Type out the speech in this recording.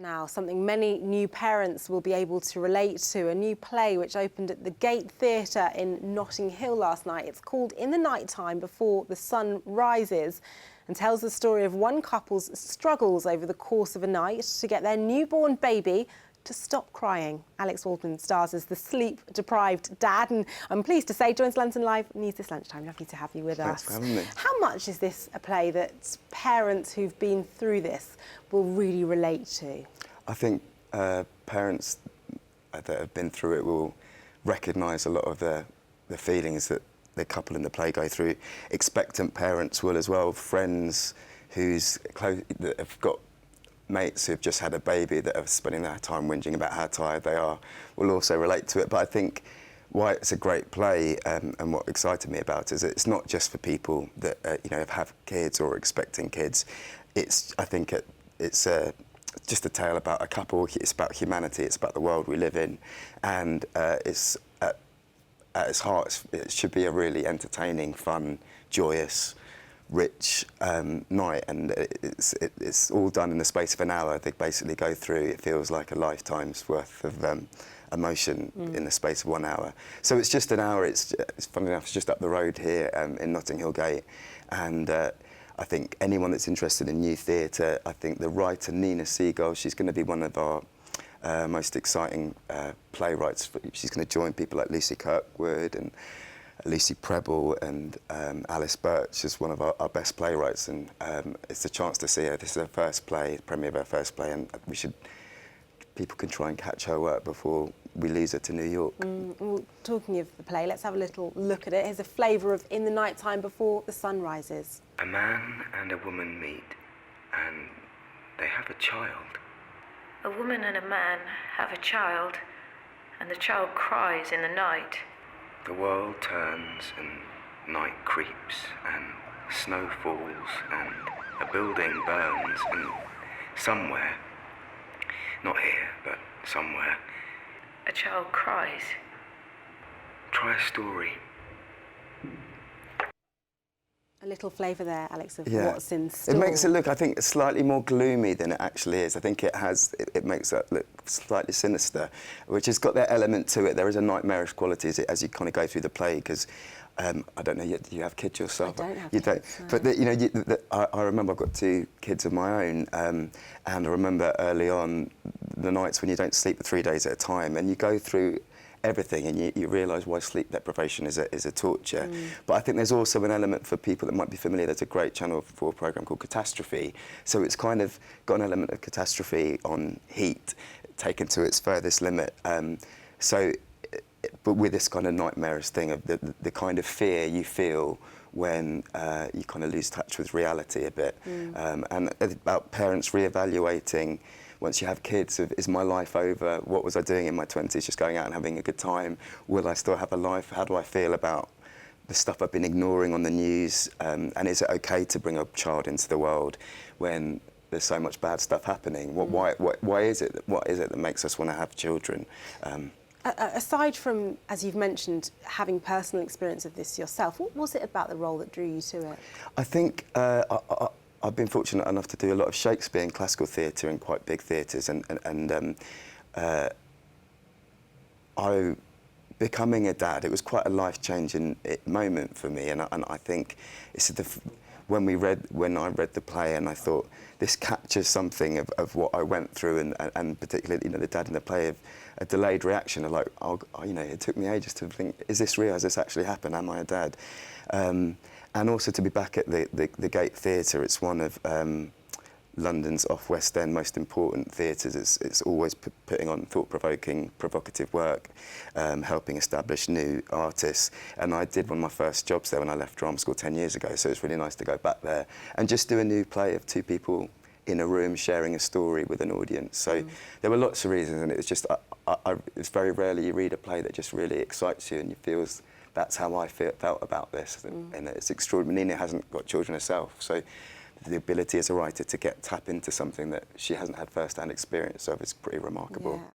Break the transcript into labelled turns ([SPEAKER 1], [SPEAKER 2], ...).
[SPEAKER 1] Now, something many new parents will be able to relate to, a new play which opened at the Gate Theatre in Notting Hill last night. It's called In the Night Time Before the Sun Rises and tells the story of one couple's struggles over the course of a night to get their newborn baby to stop crying. Alex Waldman stars as the sleep-deprived dad, and I'm pleased to say joins London Live News this lunchtime. Lovely to have you with
[SPEAKER 2] Thanks
[SPEAKER 1] us.
[SPEAKER 2] for having me.
[SPEAKER 1] How much is this a play that parents who've been through this will really relate to?
[SPEAKER 2] I think parents that have been through it will recognise a lot of the feelings that the couple in the play go through. Expectant parents will as well. Friends that have got mates who've just had a baby that are spending their time whinging about how tired they are will also relate to it. But I think why it's a great play and what excited me about it is it's not just for people that have kids or expecting kids. I think it's just a tale about a couple. It's about humanity. It's about the world we live in, and it's at its heart it should be a really entertaining, fun, joyous, rich night, and it's all done in the space of an hour. They basically go through, it feels like a lifetime's worth of emotion in the space of 1 hour. So it's just an hour. It's funny enough, it's just up the road here in Notting Hill Gate, and I think anyone that's interested in new theatre, I think the writer Nina Seagull, she's going to be one of our most exciting playwrights. She's going to join people like Lucy Kirkwood and Lucy Prebble and Alice Birch is one of our best playwrights, and it's a chance to see her. This is her first play, the premiere of her first play, and people can try and catch her work before we lose her to New York.
[SPEAKER 1] Well, talking of the play, let's have a little look at it. Here's a flavour of In the Night Time Before the Sun Rises.
[SPEAKER 3] A man and a woman meet, and they have a child.
[SPEAKER 4] A woman and a man have a child, and the child cries in the night.
[SPEAKER 3] The world turns and night creeps and snow falls and a building burns, and somewhere, not here, but somewhere,
[SPEAKER 4] a child cries.
[SPEAKER 3] Try a story.
[SPEAKER 1] A little flavour there, Alex, of
[SPEAKER 2] Yeah.
[SPEAKER 1] what's in store.
[SPEAKER 2] It makes it look, I think, slightly more gloomy than it actually is. I think it makes it look slightly sinister, which has got that element to it. There is a nightmarish quality as you kind of go through the play, because I don't know, do you have kids yourself?
[SPEAKER 1] I don't have
[SPEAKER 2] you
[SPEAKER 1] kids,
[SPEAKER 2] don't.
[SPEAKER 1] no.
[SPEAKER 2] But I remember I've got 2 kids of my own, and I remember early on the nights when you don't sleep for 3 days at a time, and you go through everything, and you realise why sleep deprivation is a torture. But I think there's also an element for people that might be familiar. There's a great Channel 4 programme called Catastrophe, so it's kind of got an element of catastrophe on heat taken to its furthest limit. But with this kind of nightmarish thing of the kind of fear you feel when you kind of lose touch with reality a bit, and about parents re-evaluating once you have kids, is my life over? What was I doing in my 20s, just going out and having a good time? Will I still have a life? How do I feel about the stuff I've been ignoring on the news? And is it okay to bring a child into the world when there's so much bad stuff happening? Why is it? What is it that makes us want to have children?
[SPEAKER 1] Aside from, as you've mentioned, having personal experience of this yourself, what was it about the role that drew you to it?
[SPEAKER 2] I think I've been fortunate enough to do a lot of Shakespeare and classical theatre in quite big theatres, and becoming a dad, it was quite a life-changing moment for me, and I think it's when I read the play, and I thought this captures something of what I went through, and particularly the dad in the play, of a delayed reaction of like, it took me ages to think, is this real? Has this actually happened? Am I a dad? And also to be back at the Gate Theatre. It's one of London's off-West End most important theatres. It's always putting on thought-provoking, provocative work, helping establish new artists. And I did one of my first jobs there when I left drama school 10 years ago, so it's really nice to go back there and just do a new play of 2 people in a room sharing a story with an audience. So there were lots of reasons, and it was just, it's very rarely you read a play that just really excites you and you feel that's how I felt about this, and it's extraordinary. Nina hasn't got children herself, so the ability as a writer to tap into something that she hasn't had first-hand experience of is pretty remarkable.
[SPEAKER 1] Yeah.